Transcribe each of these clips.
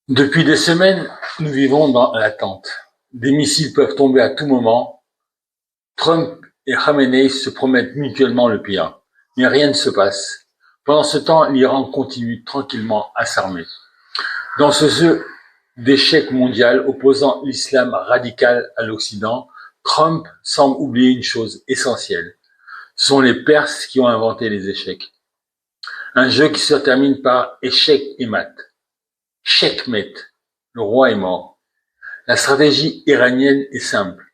Depuis des semaines, nous vivons dans l'attente. Des missiles peuvent tomber à tout moment. Trump et Khamenei se promettent mutuellement le pire. Mais rien ne se passe. Pendant ce temps, l'Iran continue tranquillement à s'armer. Dans ce jeu d'échec mondial opposant l'islam radical à l'Occident, Trump semble oublier une chose essentielle. Ce sont les Perses qui ont inventé les échecs. Un jeu qui se termine par échec et mat. Checkmate. Le roi est mort. La stratégie iranienne est simple.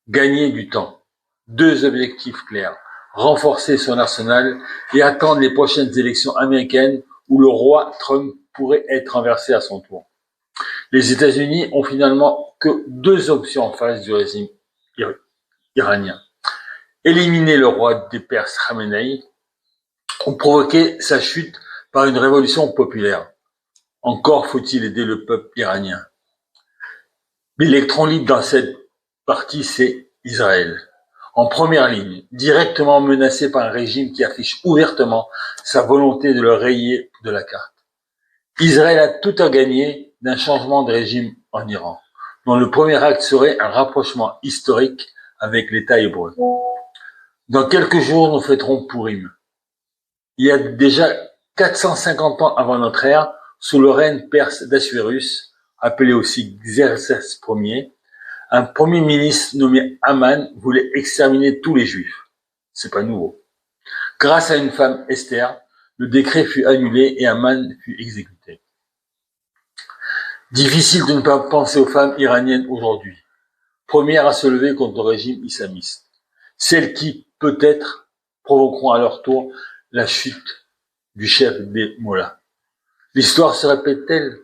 Gagner du temps. Deux objectifs clairs. Renforcer son arsenal et attendre les prochaines élections américaines où le roi Trump pourrait être renversé à son tour. Les États-Unis ont finalement que deux options en face du régime iranien. Éliminer le roi des Perses Khamenei ou provoquer sa chute par une révolution populaire. Encore faut-il aider le peuple iranien. L'électron libre dans cette partie, c'est Israël. En première ligne, directement menacé par un régime qui affiche ouvertement sa volonté de le rayer de la carte. Israël a tout à gagner d'un changement de régime en Iran, dont le premier acte serait un rapprochement historique avec l'État hébreu. Dans quelques jours, nous fêterons Purim. Il y a déjà 450 ans avant notre ère, sous le règne perse d'Assuérus, appelé aussi Xerxès Ier, un premier ministre nommé Haman voulait exterminer tous les Juifs. C'est pas nouveau. Grâce à une femme, Esther, le décret fut annulé et Haman fut exécuté. Difficile de ne pas penser aux femmes iraniennes aujourd'hui, premières à se lever contre le régime islamiste, celles qui, peut-être, provoqueront à leur tour la chute du chef des Mollahs. L'histoire se répète-t-elle?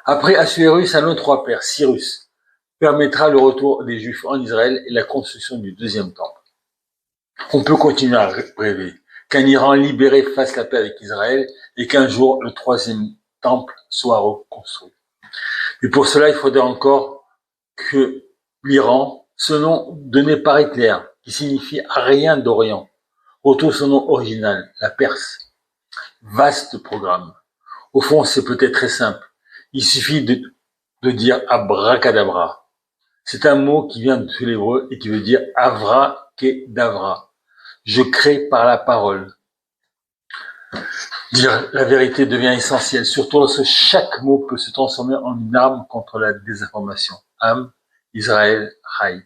Après Assuérus, un autre roi perse, Cyrus, permettra le retour des Juifs en Israël et la construction du deuxième temple. On peut continuer à rêver qu'un Iran libéré fasse la paix avec Israël et qu'un jour le troisième temple soit reconstruit. Et pour cela, il faudrait encore que l'Iran, ce nom donné par Hitler, qui signifie rien d'Orient, retrouve son nom original, la Perse. Vaste programme. Au fond, c'est peut-être très simple. Il suffit de dire abracadabra. C'est un mot qui vient de l'hébreu et qui veut dire avra kedavra. Je crée par la parole. Dire la vérité devient essentiel, surtout lorsque chaque mot peut se transformer en une arme contre la désinformation. Am, Israël, Haï.